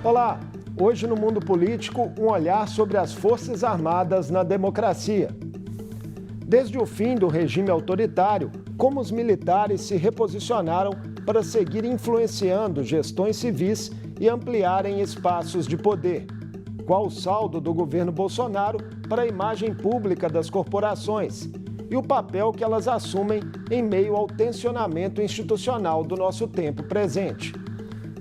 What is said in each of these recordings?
Olá! Hoje no Mundo Político, um olhar sobre as Forças Armadas na democracia. Desde o fim do regime autoritário, como os militares se reposicionaram para seguir influenciando gestões civis e ampliarem espaços de poder. Qual o saldo do governo Bolsonaro para a imagem pública das corporações e o papel que elas assumem em meio ao tensionamento institucional do nosso tempo presente.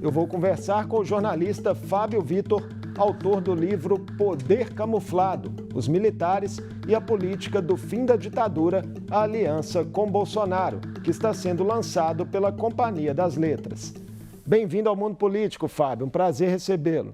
Eu vou conversar com o jornalista Fábio Vitor, autor do livro Poder Camuflado, os militares e a política do fim da ditadura, a aliança com Bolsonaro, que está sendo lançado pela Companhia das Letras. Bem-vindo ao Mundo Político, Fábio. Um prazer recebê-lo.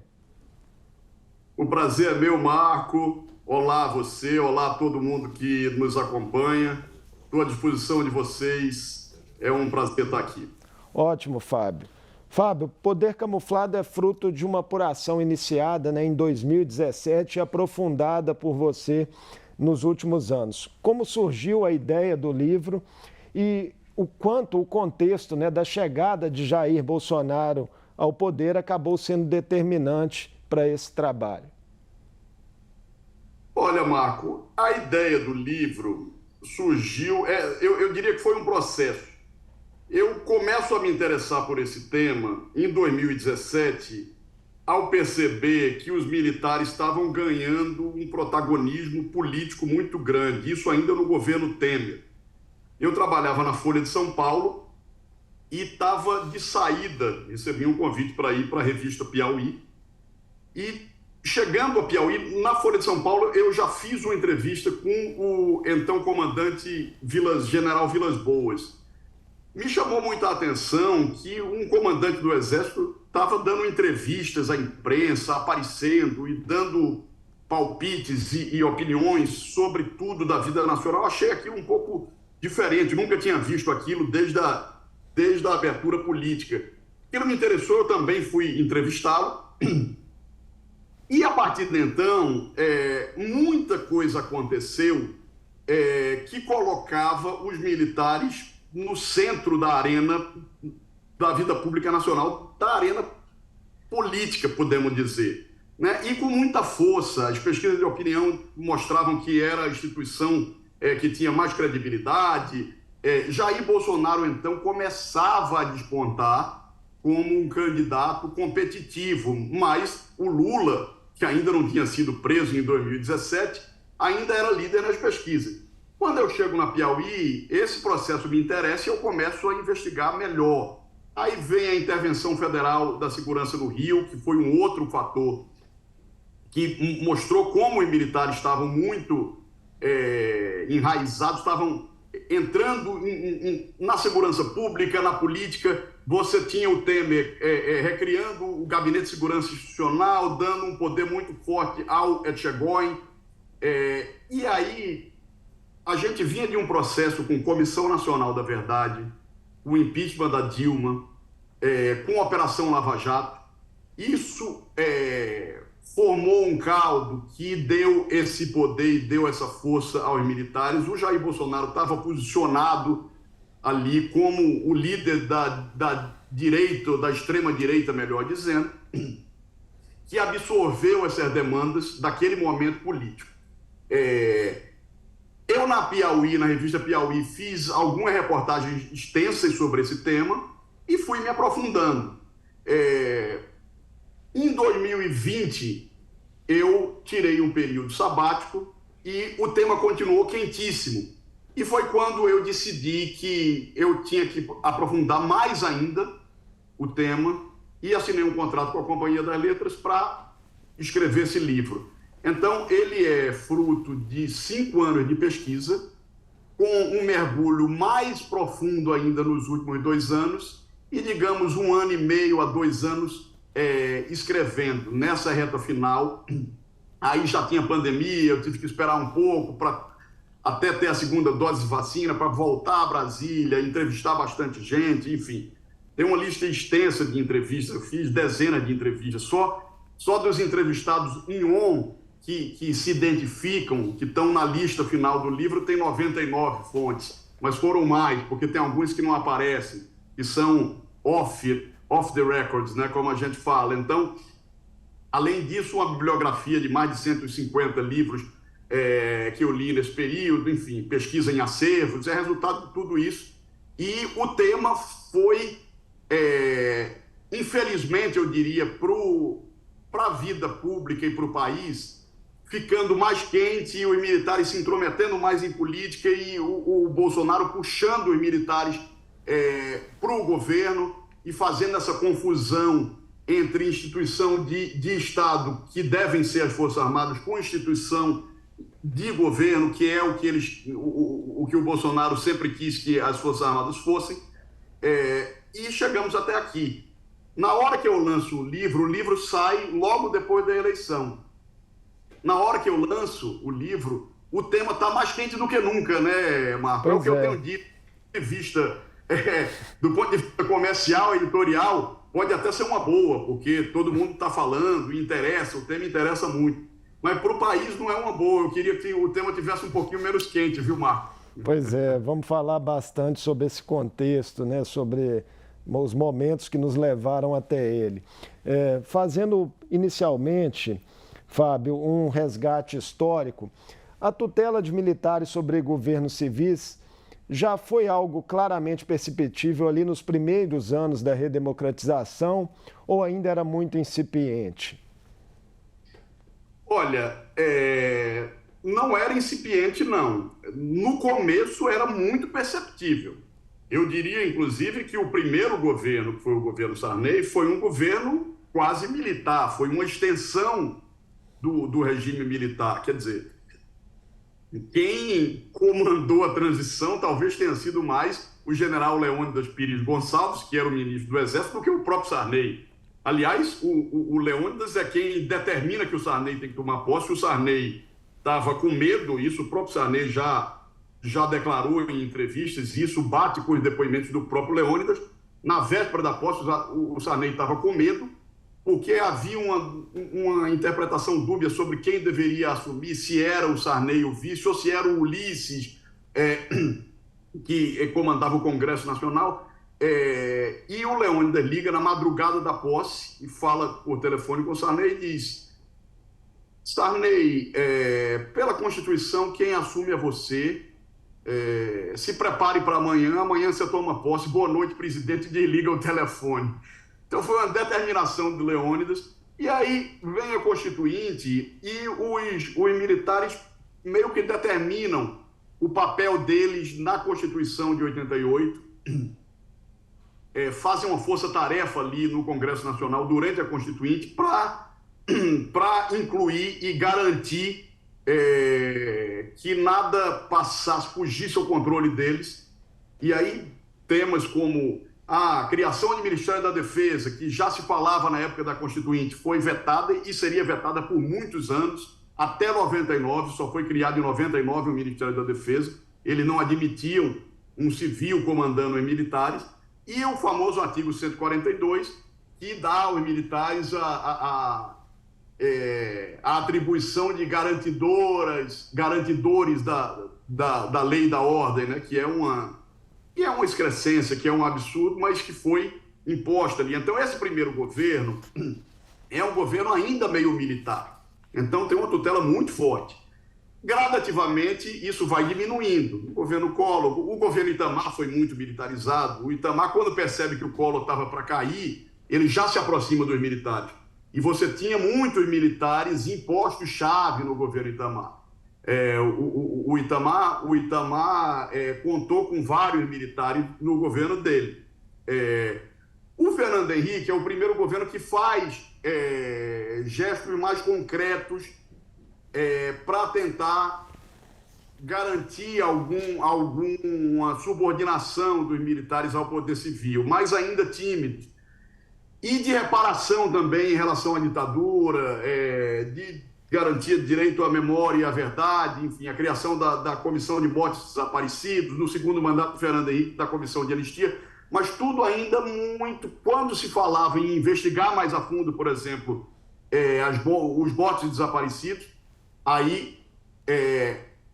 O prazer é meu, Marco. Olá você, olá a todo mundo que nos acompanha. Estou à disposição de vocês. É um prazer estar aqui. Ótimo, Fábio. Fábio, Poder Camuflado é fruto de uma apuração iniciada em 2017 e aprofundada por você nos últimos anos. Como surgiu a ideia do livro e o quanto o contexto da chegada de Jair Bolsonaro ao poder acabou sendo determinante para esse trabalho? Olha, Marco, a ideia do livro surgiu, eu diria que foi um processo. Eu começo a me interessar por esse tema em 2017, ao perceber que os militares estavam ganhando um protagonismo político muito grande, isso ainda no governo Temer. Eu trabalhava na Folha de São Paulo e estava de saída, recebi um convite para ir para a revista Piauí, e chegando a Piauí, na Folha de São Paulo, eu já fiz uma entrevista com o então comandante General Vilas Boas. Me chamou muita atenção que um comandante do Exército estava dando entrevistas à imprensa, aparecendo e dando palpites e opiniões sobre tudo da vida nacional. Eu achei aquilo um pouco diferente, nunca tinha visto aquilo desde a abertura política. Aquilo me interessou, eu também fui entrevistá-lo. E a partir de então, muita coisa aconteceu que colocava os militares no centro da arena da vida pública nacional, da arena política, podemos dizer. E com muita força, as pesquisas de opinião mostravam que era a instituição que tinha mais credibilidade. Jair Bolsonaro, então, começava a despontar como um candidato competitivo, mas o Lula, que ainda não tinha sido preso em 2017, ainda era líder nas pesquisas. Quando eu chego na Piauí, esse processo me interessa e eu começo a investigar melhor. Aí vem a intervenção federal da segurança no Rio, que foi um outro fator que mostrou como os militares estavam muito enraizados, estavam entrando na segurança pública, na política. Você tinha o Temer recriando o Gabinete de Segurança Institucional, dando um poder muito forte ao Etchegóin. E aí a gente vinha de um processo com Comissão Nacional da Verdade, o impeachment da Dilma, com a Operação Lava Jato. Isso formou um caldo que deu esse poder e deu essa força aos militares. O Jair Bolsonaro estava posicionado ali como o líder da direita, ou da extrema-direita, melhor dizendo, que absorveu essas demandas daquele momento político. Eu, na Piauí, na revista Piauí, fiz algumas reportagens extensas sobre esse tema e fui me aprofundando. Em 2020, eu tirei um período sabático e o tema continuou quentíssimo. E foi quando eu decidi que eu tinha que aprofundar mais ainda o tema e assinei um contrato com a Companhia das Letras para escrever esse livro. Então, ele é fruto de 5 anos de pesquisa, com um mergulho mais profundo ainda nos últimos 2 anos e, digamos, 1 ano e meio a 2 anos escrevendo. Nessa reta final, aí já tinha pandemia, eu tive que esperar um pouco para até ter a segunda dose de vacina, para voltar a Brasília, entrevistar bastante gente, enfim. Tem uma lista extensa de entrevistas, eu fiz dezenas de entrevistas. Só dos entrevistados em ON que se identificam, que estão na lista final do livro, tem 99 fontes, mas foram mais, porque tem alguns que não aparecem, que são off the records, como a gente fala. Então, Além disso, uma bibliografia de mais de 150 livros que eu li nesse período, enfim, pesquisa em acervos, é resultado de tudo isso. E o tema foi, infelizmente, eu diria, para a vida pública e para o país, ficando mais quente e os militares se intrometendo mais em política e o Bolsonaro puxando os militares para o governo e fazendo essa confusão entre instituição de Estado, que devem ser as Forças Armadas, com instituição de governo, que é o que o Bolsonaro sempre quis que as Forças Armadas fossem, e chegamos até aqui. Na hora que eu lanço o livro sai logo depois da eleição. Na hora que eu lanço o livro, o tema está mais quente do que nunca, né, Marco? É o que eu tenho dito, do ponto de vista comercial, editorial, pode até ser uma boa, porque todo mundo está falando, interessa, o tema interessa muito. Mas para o país não é uma boa. Eu queria que o tema tivesse um pouquinho menos quente, viu, Marco? Pois é, vamos falar bastante sobre esse contexto, né? Sobre os momentos que nos levaram até ele. Fazendo inicialmente, Fábio, um resgate histórico, a tutela de militares sobre governos civis já foi algo claramente perceptível ali nos primeiros anos da redemocratização ou ainda era muito incipiente? Olha, não era incipiente, não. No começo era muito perceptível. Eu diria, inclusive, que o primeiro governo, que foi o governo Sarney, foi um governo quase militar, foi uma extensão do regime militar. Quer dizer, quem comandou a transição talvez tenha sido mais o general Leônidas Pires Gonçalves, que era o ministro do Exército, do que o próprio Sarney. Aliás, o Leônidas é quem determina que o Sarney tem que tomar posse. O Sarney estava com medo, isso o próprio Sarney já declarou em entrevistas, e isso bate com os depoimentos do próprio Leônidas. Na véspera da posse, o Sarney estava com medo, porque havia uma interpretação dúbia sobre quem deveria assumir, se era o Sarney o vice, ou se era o Ulisses, que comandava o Congresso Nacional. E o Leônidas liga na madrugada da posse e fala por telefone com o Sarney e diz: Sarney, pela Constituição, quem assume é você. Se prepare para amanhã você toma posse. Boa noite, presidente, desliga o telefone. Então foi uma determinação de Leônidas. E aí vem a Constituinte e os militares meio que determinam o papel deles na Constituição de 88. Fazem uma força-tarefa ali no Congresso Nacional durante a Constituinte para incluir e garantir que nada passasse, fugisse ao controle deles. E aí temas como a criação de Ministério da Defesa, que já se falava na época da Constituinte, foi vetada e seria vetada por muitos anos, até 99, só foi criado em 99 o Ministério da Defesa. Eles não admitiam um civil comandando os militares. E o famoso artigo 142, que dá aos militares a atribuição de garantidores da lei e da ordem, né? que é uma excrescência, que é um absurdo, mas que foi imposta ali. Então, esse primeiro governo é um governo ainda meio militar. Então, tem uma tutela muito forte. Gradativamente, isso vai diminuindo. O governo Collor, o governo Itamar foi muito militarizado. O Itamar, quando percebe que o Collor estava para cair, ele já se aproxima dos militares. E você tinha muitos militares em postos-chave no governo Itamar. O Itamar contou com vários militares no governo dele. O Fernando Henrique é o primeiro governo que faz gestos mais concretos para tentar garantir alguma subordinação dos militares ao poder civil, mas ainda tímidos. E de reparação também em relação à ditadura, de garantia de direito à memória e à verdade, enfim, a criação da Comissão de Mortos Desaparecidos, no segundo mandato do Fernando Henrique, da Comissão de Anistia, mas tudo ainda muito... Quando se falava em investigar mais a fundo, por exemplo, os mortos desaparecidos, aí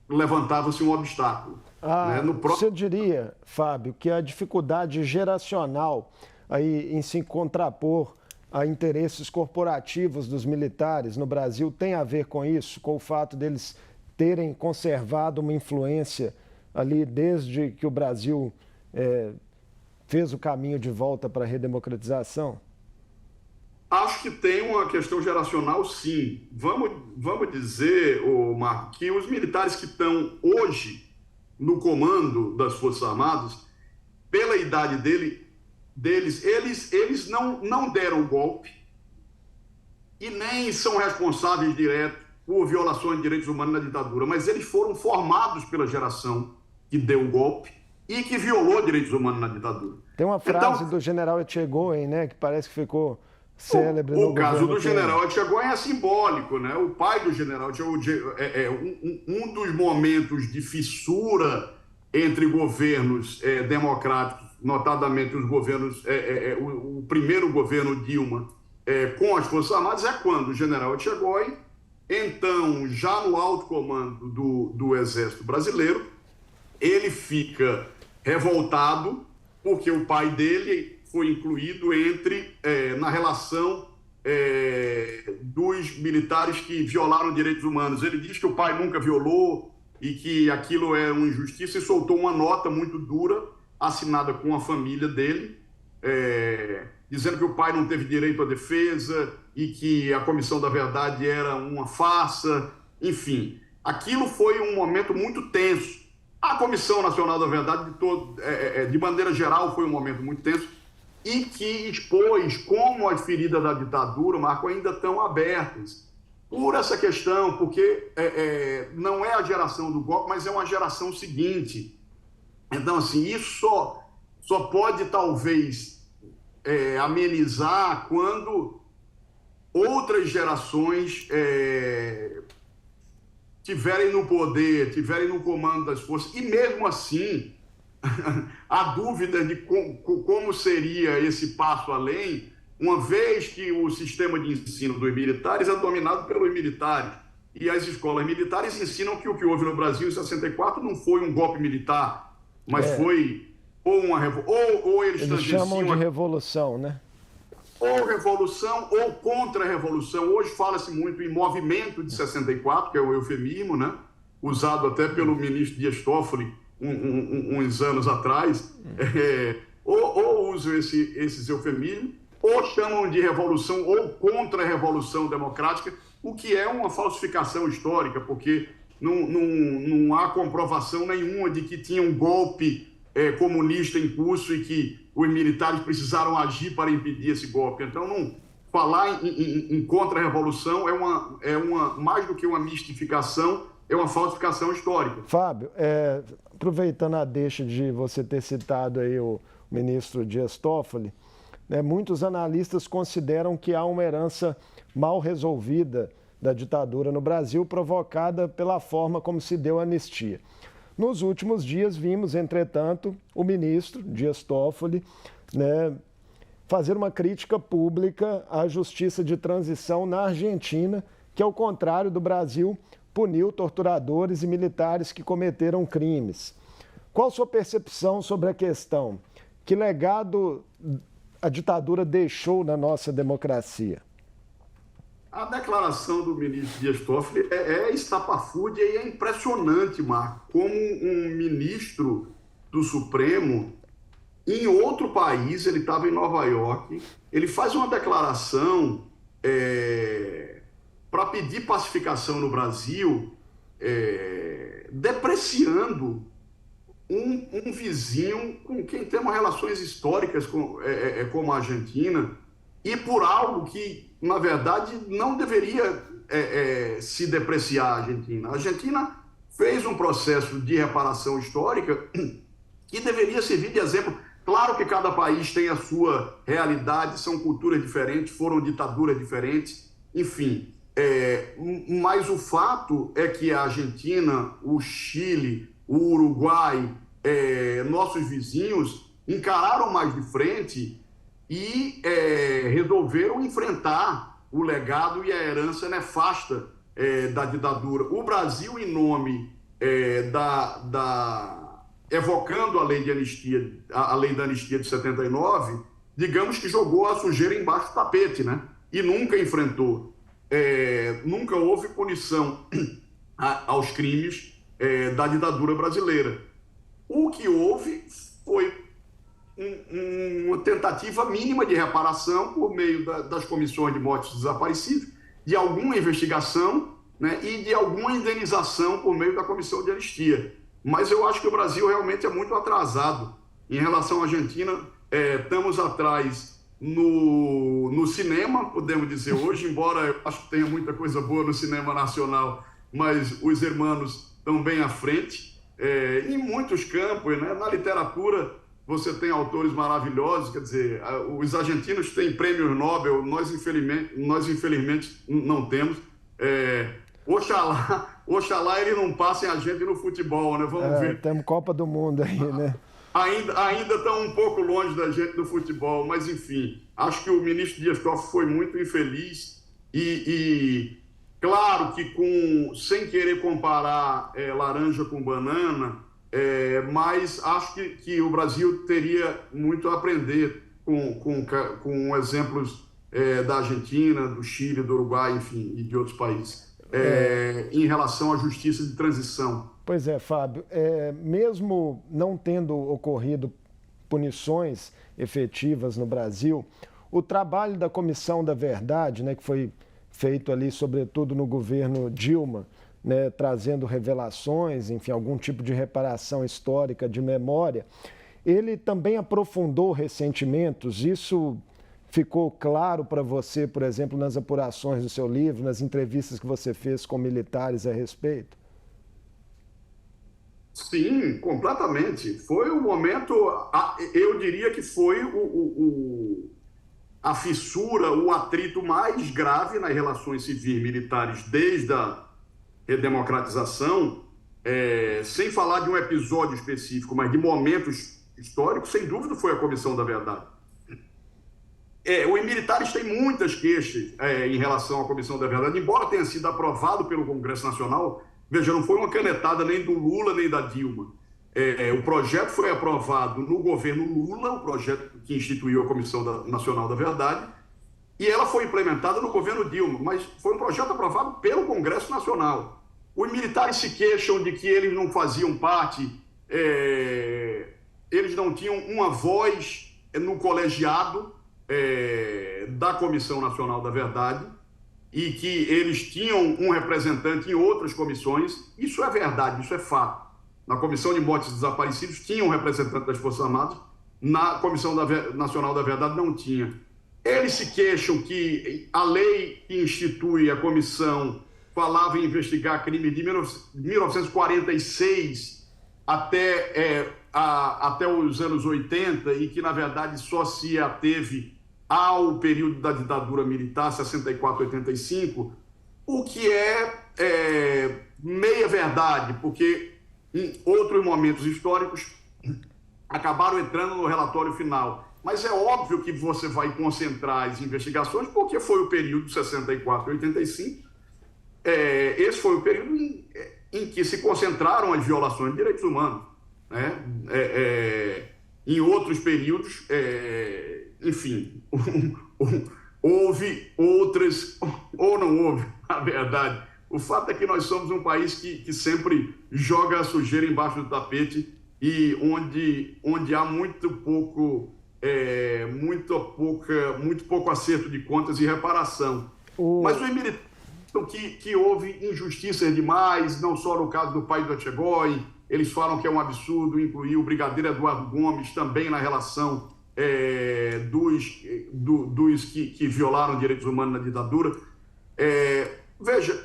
levantava-se um obstáculo. Né? Você diria, Fábio, que a dificuldade geracional aí em se contrapor a interesses corporativos dos militares no Brasil tem a ver com isso, com o fato deles terem conservado uma influência ali desde que o Brasil fez o caminho de volta para a redemocratização? Acho que tem uma questão geracional, sim. Vamos dizer, Marco, que os militares que estão hoje no comando das Forças Armadas, pela idade deles, eles não deram golpe e nem são responsáveis diretos por violações de direitos humanos na ditadura, mas eles foram formados pela geração que deu o golpe e que violou direitos humanos na ditadura. Tem uma frase do general Etchegoyen, né, que parece que ficou célebre no governo. O caso do general Etchegoyen é simbólico, né? O pai do general Etchegoyen um dos momentos de fissura entre governos democráticos, notadamente os governos, o primeiro governo Dilma com as Forças Armadas, é quando o general Etchegoyen, então já no alto comando do Exército Brasileiro, ele fica revoltado porque o pai dele foi incluído na relação dos militares que violaram direitos humanos. Ele diz que o pai nunca violou e que aquilo é uma injustiça e soltou uma nota muito dura, assinada com a família dele, dizendo que o pai não teve direito à defesa e que a Comissão da Verdade era uma farsa. Enfim, aquilo foi um momento muito tenso. A Comissão Nacional da Verdade, de maneira geral, foi um momento muito tenso e que expôs como as feridas da ditadura, Marco, ainda estão abertas por essa questão, porque não é a geração do golpe, mas é uma geração seguinte. Então, assim, isso só pode, talvez, amenizar quando outras gerações tiverem no poder, tiverem no comando das forças, e mesmo assim, a dúvida de como seria esse passo além, uma vez que o sistema de ensino dos militares é dominado pelos militares, e as escolas militares ensinam que o que houve no Brasil em 64 não foi um golpe militar, mas foi ou eles chamam de revolução, né? Ou revolução ou contra-revolução. Hoje fala-se muito em movimento de 64, que é o eufemismo, né? Usado até pelo ministro Dias Toffoli uns anos atrás. Ou usam esses eufemismos, ou chamam de revolução ou contra-revolução democrática, o que é uma falsificação histórica, porque não há comprovação nenhuma de que tinha um golpe comunista em curso e que os militares precisaram agir para impedir esse golpe. Então, falar em contra-revolução é mais do que uma mistificação, é uma falsificação histórica. Fábio, aproveitando a deixa de você ter citado aí o ministro Dias Toffoli, muitos analistas consideram que há uma herança mal resolvida da ditadura no Brasil, provocada pela forma como se deu a anistia. Nos últimos dias, vimos, entretanto, o ministro Dias Toffoli fazer uma crítica pública à justiça de transição na Argentina, que, ao contrário do Brasil, puniu torturadores e militares que cometeram crimes. Qual sua percepção sobre a questão? Que legado a ditadura deixou na nossa democracia? A declaração do ministro Dias Toffoli é estapafúrdia e é impressionante, Marco, como um ministro do Supremo, em outro país, ele estava em Nova York, ele faz uma declaração para pedir pacificação no Brasil, depreciando um vizinho com quem temos relações históricas como a Argentina, e por algo que, na verdade, não deveria se depreciar a Argentina. A Argentina fez um processo de reparação histórica que deveria servir de exemplo. Claro que cada país tem a sua realidade, são culturas diferentes, foram ditaduras diferentes, enfim. Mas o fato é que a Argentina, o Chile, o Uruguai, nossos vizinhos, encararam mais de frente e resolveram enfrentar o legado e a herança nefasta da ditadura. O Brasil, em nome evocando a lei da anistia de 79, digamos que jogou a sujeira embaixo do tapete, né? E nunca enfrentou. Nunca houve punição aos crimes da ditadura brasileira. O que houve foi uma tentativa mínima de reparação por meio das comissões de mortes desaparecidos, de alguma investigação, né, e de alguma indenização por meio da comissão de anistia. Mas eu acho que o Brasil realmente é muito atrasado em relação à Argentina. Estamos atrás no cinema, podemos dizer hoje, embora eu acho que tenha muita coisa boa no cinema nacional, mas os hermanos estão bem à frente. Em muitos campos, né? Na literatura, você tem autores maravilhosos, quer dizer, os argentinos têm prêmios Nobel, nós infelizmente não temos. Oxalá eles não passem a gente no futebol, né? Vamos ver. Temos Copa do Mundo aí, né? Ainda estão um pouco longe da gente do futebol, mas enfim, acho que o ministro Dias Toffoli foi muito infeliz e claro que sem querer comparar laranja com banana, mas acho que o Brasil teria muito a aprender com exemplos da Argentina, do Chile, do Uruguai, enfim, e de outros países, em relação à justiça de transição. Pois é, Fábio, mesmo não tendo ocorrido punições efetivas no Brasil, o trabalho da Comissão da Verdade, né, que foi feito ali, sobretudo no governo Dilma, né, trazendo revelações, enfim, algum tipo de reparação histórica, de memória, ele também aprofundou ressentimentos. Isso ficou claro para você, por exemplo, nas apurações do seu livro, nas entrevistas que você fez com militares a respeito? Sim, completamente. Foi um momento, eu diria que foi a fissura, o atrito mais grave nas relações civis e militares desde a redemocratização, sem falar de um episódio específico, mas de momentos históricos, sem dúvida foi a Comissão da Verdade. Os militares têm muitas queixas em relação à Comissão da Verdade, embora tenha sido aprovado pelo Congresso Nacional. Veja, não foi uma canetada nem do Lula nem da Dilma. O projeto foi aprovado no governo Lula, o projeto que instituiu a Comissão Nacional da Verdade, e ela foi implementada no governo Dilma, mas foi um projeto aprovado pelo Congresso Nacional. Os militares se queixam de que eles não faziam parte, eles não tinham uma voz no colegiado da Comissão Nacional da Verdade, e que eles tinham um representante em outras comissões. Isso é verdade, isso é fato. Na Comissão de Mortes Desaparecidos tinha um representante das Forças Armadas, na Comissão Nacional da Verdade não tinha. Eles se queixam que a lei que institui a comissão falava em investigar crimes de 1946 até os anos 80 e que, na verdade, só se ateve ao período da ditadura militar, 64, 85, o que é meia verdade, porque em outros momentos históricos acabaram entrando no relatório final. Mas é óbvio que você vai concentrar as investigações, porque foi o período de 64 e 85. Esse foi o período em que se concentraram as violações de direitos humanos, né? Em outros períodos, enfim, houve outras, ou não houve, na verdade. O fato é que nós somos um país que sempre joga a sujeira embaixo do tapete e onde há muito pouco acerto de contas e reparação. Mas os militares que houve injustiças demais, não só no caso do pai do Etchegóin, eles falam que é um absurdo incluir o brigadeiro Eduardo Gomes também na relação dos que violaram direitos humanos na ditadura. Veja,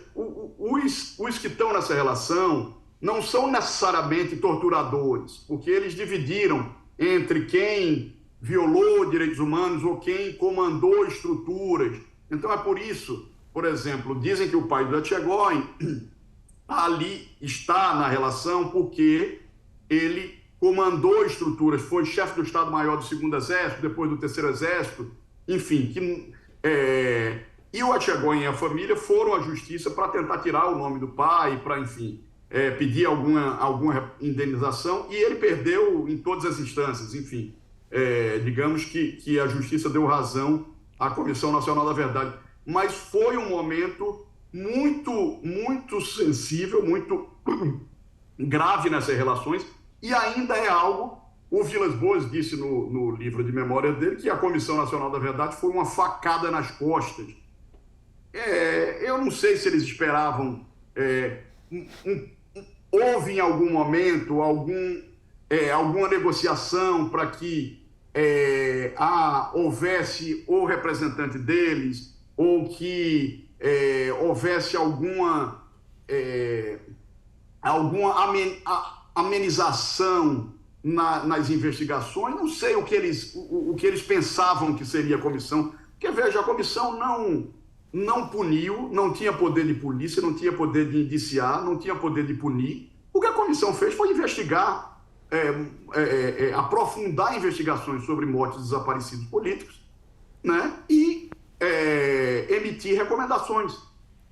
os que estão nessa relação não são necessariamente torturadores, porque eles dividiram entre quem violou direitos humanos ou quem comandou estruturas. Então é por isso, por exemplo, dizem que o pai do Etchegóin ali está na relação porque ele comandou estruturas, foi chefe do Estado-Maior do 2º Exército, depois do 3º Exército, enfim. E o Etchegóin e a família foram à justiça para tentar tirar o nome do pai, para, enfim, pedir alguma indenização, e ele perdeu em todas as instâncias, enfim. digamos que a Justiça deu razão à Comissão Nacional da Verdade. Mas foi um momento muito, muito sensível, muito grave nessas relações, e ainda é algo. O Vilas Boas disse no livro de memória dele que a Comissão Nacional da Verdade foi uma facada nas costas. Eu não sei se eles esperavam. Houve em algum momento alguma negociação para que houvesse o representante deles, ou que houvesse alguma amenização nas investigações. Não sei o que eles pensavam que seria a comissão, porque, veja, a comissão não puniu, não tinha poder de polícia, não tinha poder de indiciar, não tinha poder de punir. O que a comissão fez foi investigar, aprofundar investigações sobre mortes de desaparecidos políticos, né? E emitir recomendações,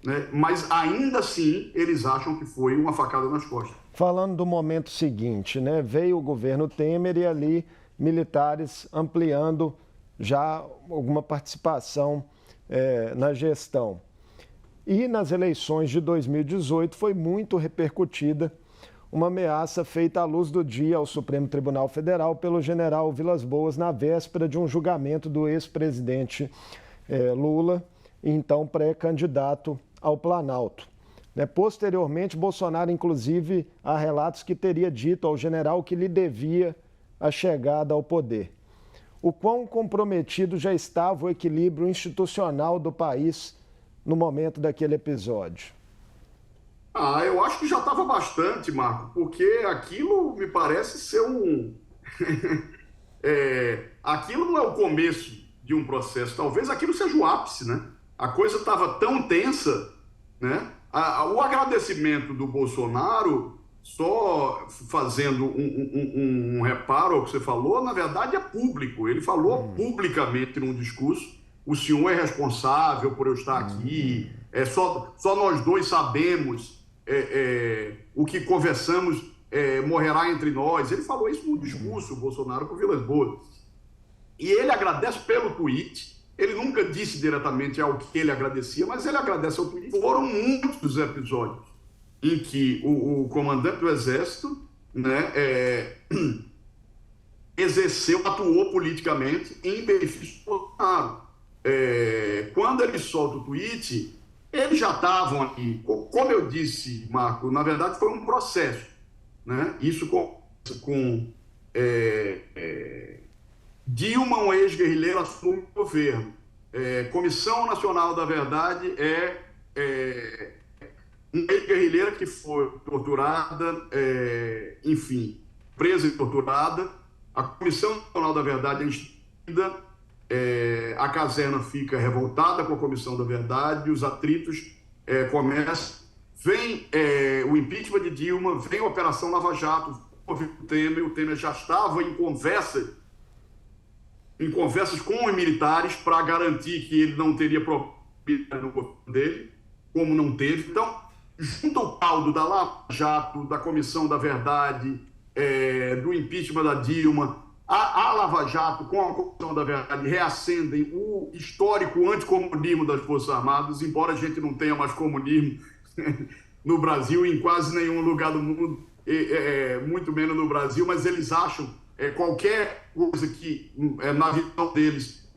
né? Mas ainda assim eles acham que foi uma facada nas costas. Falando do momento seguinte, né? Veio o governo Temer e ali militares ampliando já alguma participação na gestão. E nas eleições de 2018 foi muito repercutida uma ameaça feita à luz do dia ao Supremo Tribunal Federal pelo general Vilas Boas na véspera de um julgamento do ex-presidente Lula, então pré-candidato ao Planalto. Posteriormente, Bolsonaro, inclusive, há relatos que teria dito ao general que lhe devia a chegada ao poder. O quão comprometido já estava o equilíbrio institucional do país no momento daquele episódio? Eu acho que já estava bastante, Marco, porque aquilo me parece ser aquilo não é o começo de um processo, talvez aquilo seja o ápice, né? A coisa estava tão tensa, né? O agradecimento do Bolsonaro, só fazendo um reparo ao que você falou, na verdade é público. Ele falou publicamente num discurso: o senhor é responsável por eu estar aqui, só nós dois sabemos o que conversamos morrerá entre nós. Ele falou isso no discurso, o Bolsonaro, com o Vilas Boas. E ele agradece pelo tweet. Ele nunca disse diretamente ao que ele agradecia, mas ele agradece ao tweet. Foram muitos episódios em que o comandante do Exército, né, atuou politicamente em benefício do Bolsonaro. Quando ele solta o tweet, eles já estavam aqui. Como eu disse, Marco, na verdade foi um processo, né? Isso com Dilma, um ex-guerrilheiro, assume o governo. Comissão Nacional da Verdade uma ex-guerrilheira que foi torturada, enfim, presa e torturada. A Comissão Nacional da Verdade é instituída, a caserna fica revoltada com a Comissão da Verdade, os atritos começam. Vem o impeachment de Dilma, vem a Operação Lava Jato, o Temer já estava em conversas com os militares para garantir que ele não teria problema no governo dele, como não teve. Então, junto ao caldo da Lava Jato, da Comissão da Verdade, do impeachment da Dilma, a Lava Jato com a Comissão da Verdade reacendem o histórico anticomunismo das Forças Armadas, embora a gente não tenha mais comunismo no Brasil, em quase nenhum lugar do mundo, muito menos no Brasil, mas eles acham qualquer coisa que, na visão deles,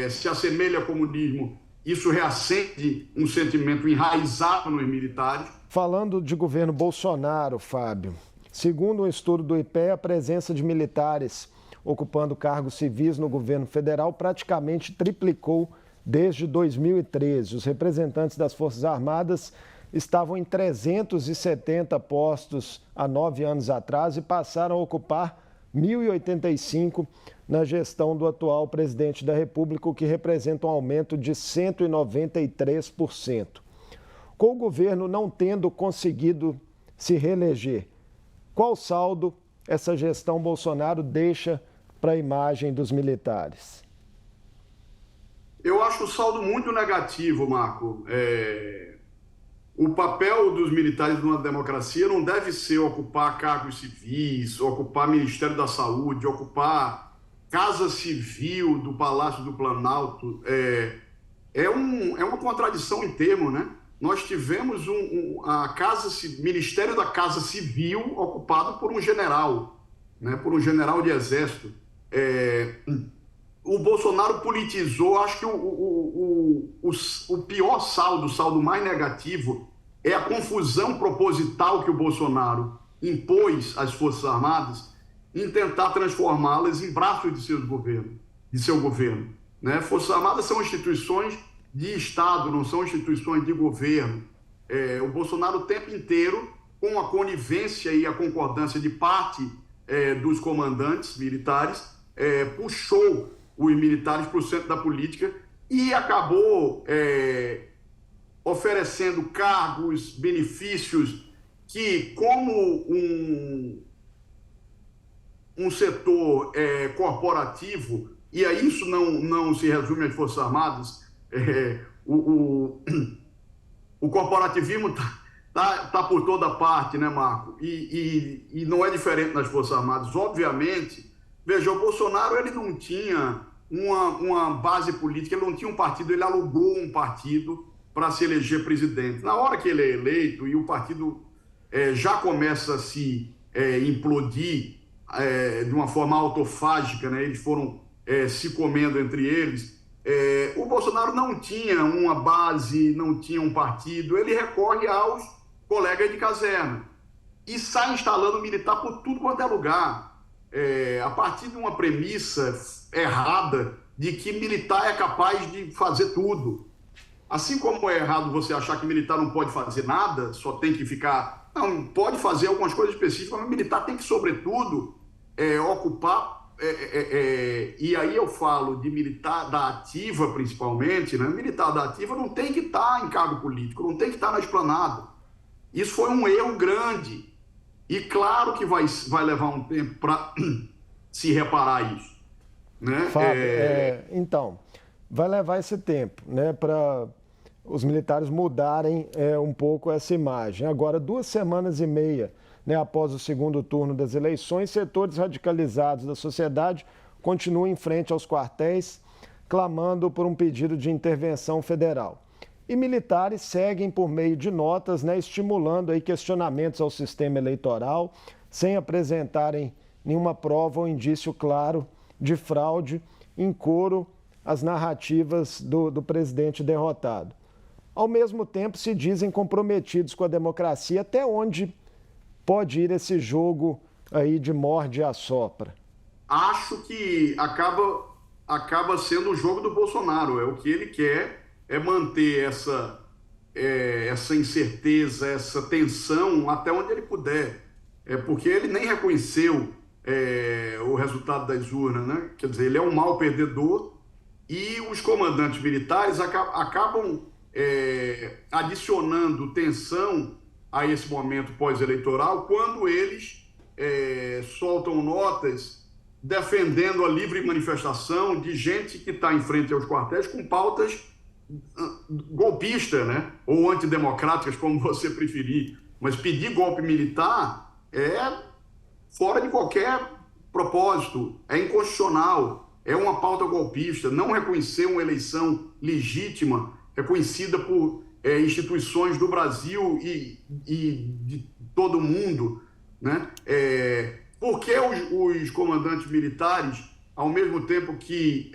se assemelha ao comunismo, isso reacende um sentimento enraizado nos militares. Falando de governo Bolsonaro, Fábio, segundo um estudo do IPEA, a presença de militares ocupando cargos civis no governo federal praticamente triplicou desde 2013. Os representantes das Forças Armadas estavam em 370 postos há 9 anos atrás e passaram a ocupar 1.085 na gestão do atual presidente da República, o que representa um aumento de 193%. Com o governo não tendo conseguido se reeleger, qual saldo essa gestão Bolsonaro deixa para a imagem dos militares? Eu acho o saldo muito negativo, Marco. O papel dos militares numa democracia não deve ser ocupar cargos civis, ocupar Ministério da Saúde, ocupar Casa Civil do Palácio do Planalto é uma contradição em termos, né? Nós tivemos Ministério da Casa Civil ocupado por um general, né? Por um general de exército. O Bolsonaro politizou, acho que o pior saldo, o saldo mais negativo, é a confusão proposital que o Bolsonaro impôs às Forças Armadas em tentar transformá-las em braços de seu governo. Né? Forças Armadas são instituições de Estado, não são instituições de governo. O Bolsonaro o tempo inteiro, com a conivência e a concordância de parte dos comandantes militares, puxou os militares para o centro da política e acabou oferecendo cargos, benefícios que, como um setor corporativo, e a isso não se resume às Forças Armadas, o corporativismo tá por toda parte, né, Marco? E não é diferente nas Forças Armadas. Obviamente, veja, o Bolsonaro ele não tinha uma base política, ele não tinha um partido, ele alugou um partido para se eleger presidente. Na hora que ele é eleito e o partido já começa a se implodir de uma forma autofágica, né? Eles foram se comendo entre eles, o Bolsonaro não tinha uma base, não tinha um partido, ele recorre aos colegas de caserna e sai instalando militar por tudo quanto é lugar, a partir de uma premissa errada de que militar é capaz de fazer tudo. Assim como é errado você achar que militar não pode fazer nada, só tem que ficar... Não, pode fazer algumas coisas específicas, mas militar tem que, sobretudo, ocupar... e aí eu falo de militar da ativa, principalmente, né? Militar da ativa não tem que estar em cargo político, não tem que estar na esplanada. Isso foi um erro grande. E claro que vai levar um tempo para se reparar isso. Né? Fábio, então, vai levar esse tempo, né, para os militares mudarem um pouco essa imagem. Agora, 2 semanas e meia, né, após o segundo turno das eleições, setores radicalizados da sociedade continuam em frente aos quartéis, clamando por um pedido de intervenção federal. E militares seguem por meio de notas, né, estimulando aí questionamentos ao sistema eleitoral, sem apresentarem nenhuma prova ou indício claro de fraude, em coro às narrativas do presidente derrotado. Ao mesmo tempo, se dizem comprometidos com a democracia. Até onde pode ir esse jogo aí de morde e assopra? Acho que acaba sendo o jogo do Bolsonaro. O que ele quer é manter essa incerteza, essa tensão até onde ele puder. Porque ele nem reconheceu o resultado das urnas, né? Quer dizer, ele é um mau perdedor e os comandantes militares acabam adicionando tensão a esse momento pós-eleitoral quando eles soltam notas defendendo a livre manifestação de gente que está em frente aos quartéis com pautas golpistas, né? Ou antidemocráticas, como você preferir. Mas pedir golpe militar é fora de qualquer propósito, é inconstitucional, é uma pauta golpista. Não reconhecer uma eleição legítima, reconhecida por instituições do Brasil e de todo o mundo, né? Por que os comandantes militares, ao mesmo tempo que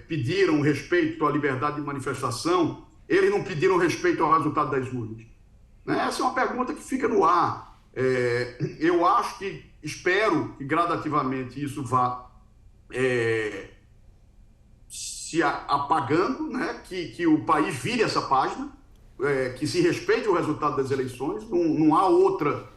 pediram respeito à liberdade de manifestação, eles não pediram respeito ao resultado das urnas? Né? Essa é uma pergunta que fica no ar. Eu espero que gradativamente isso vá se apagando, né? Que o país vire essa página, que se respeite o resultado das eleições, não há outra.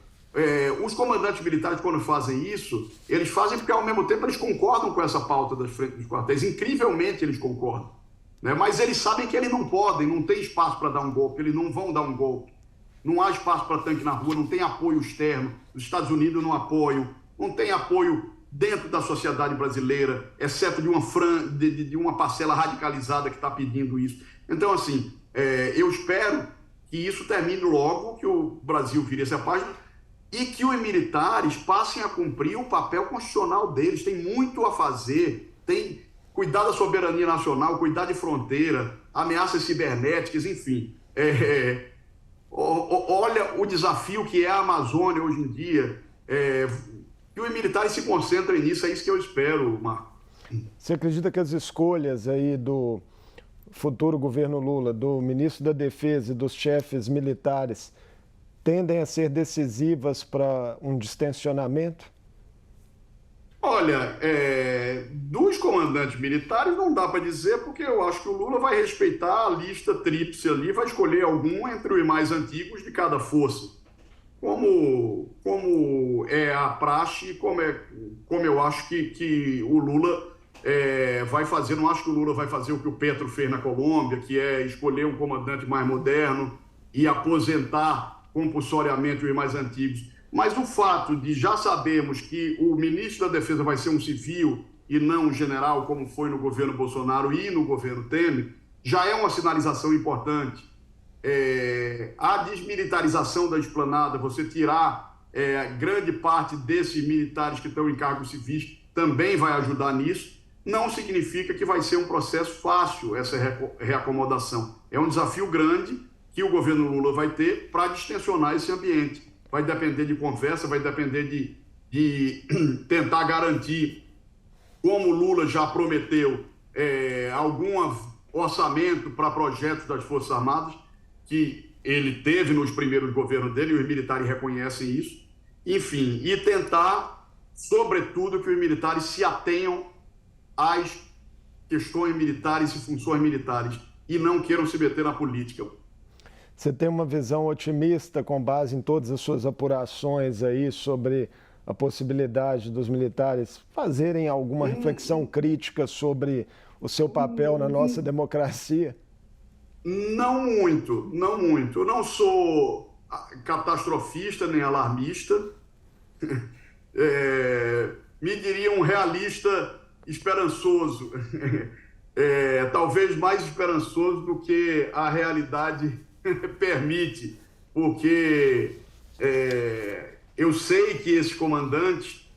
Os comandantes militares, quando fazem isso, eles fazem porque, ao mesmo tempo, eles concordam com essa pauta das frentes dos quartéis. Incrivelmente, eles concordam. Né? Mas eles sabem que eles não podem, não tem espaço para dar um golpe, eles não vão dar um golpe. Não há espaço para tanque na rua, não tem apoio externo. Os Estados Unidos não apoiam, não tem apoio dentro da sociedade brasileira, exceto de uma parcela radicalizada que está pedindo isso. Então, assim, eu espero que isso termine logo, que o Brasil vire essa página. e que os militares passem a cumprir o papel constitucional deles. Tem muito a fazer, tem cuidar da soberania nacional, cuidar de fronteira, ameaças cibernéticas, enfim. Olha o desafio que é a Amazônia hoje em dia. Que os militares se concentrem nisso, é isso que eu espero, Marco. Você acredita que as escolhas aí do futuro governo Lula, do ministro da Defesa e dos chefes militares, tendem a ser decisivas para um distensionamento? Olha, dos comandantes militares não dá para dizer, porque eu acho que o Lula vai respeitar a lista tríplice ali, vai escolher algum entre os mais antigos de cada força. Como é a praxe, como eu acho que o Lula vai fazer. Não acho que o Lula vai fazer o que o Petro fez na Colômbia, que é escolher um comandante mais moderno e aposentar compulsoriamente os mais antigos. Mas o fato de já sabermos que o ministro da Defesa vai ser um civil e não um general, como foi no governo Bolsonaro e no governo Temer, já é uma sinalização importante. A desmilitarização da esplanada, você tirar grande parte desses militares que estão em cargos civis, também vai ajudar nisso. Não significa que vai ser um processo fácil essa reacomodação. É um desafio grande que o governo Lula vai ter para distensionar esse ambiente. Vai depender de conversa, vai depender de tentar garantir, como o Lula já prometeu, algum orçamento para projetos das Forças Armadas, que ele teve nos primeiros governos dele, e os militares reconhecem isso. Enfim, e tentar, sobretudo, que os militares se atenham às questões militares e funções militares e não queiram se meter na política. Você tem uma visão otimista com base em todas as suas apurações aí sobre a possibilidade dos militares fazerem alguma reflexão crítica sobre o seu papel na nossa democracia? Não muito, não muito. Eu não sou catastrofista nem alarmista. Me diria um realista esperançoso. Talvez mais esperançoso do que a realidade permite, porque eu sei que esses comandantes,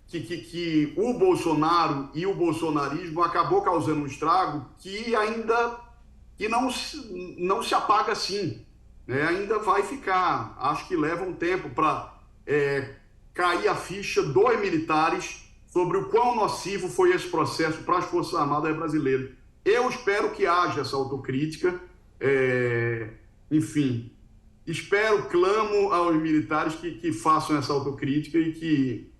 que o Bolsonaro e o bolsonarismo acabou causando um estrago que ainda não se apaga assim, né? Ainda vai ficar. Acho que leva um tempo para cair a ficha dos militares sobre o quão nocivo foi esse processo para as Forças Armadas brasileiras. Eu espero que haja essa autocrítica. Enfim, clamo aos militares que façam essa autocrítica e que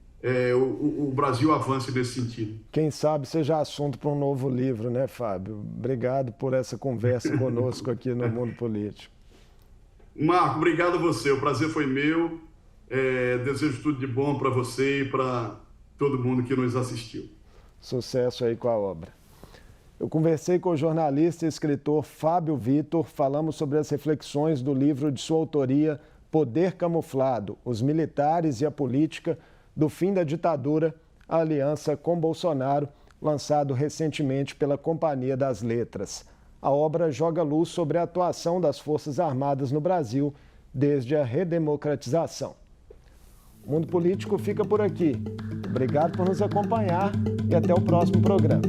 o Brasil avance nesse sentido. Quem sabe seja assunto para um novo livro, né, Fábio? Obrigado por essa conversa conosco aqui no Mundo Político. Marco, obrigado a você. O prazer foi meu. Desejo tudo de bom para você e para todo mundo que nos assistiu. Sucesso aí com a obra. Eu conversei com o jornalista e escritor Fábio Vitor, falamos sobre as reflexões do livro de sua autoria, Poder Camuflado, os militares e a política, do fim da ditadura, a aliança com Bolsonaro, lançado recentemente pela Companhia das Letras. A obra joga luz sobre a atuação das Forças Armadas no Brasil desde a redemocratização. O Mundo Político fica por aqui. Obrigado por nos acompanhar e até o próximo programa.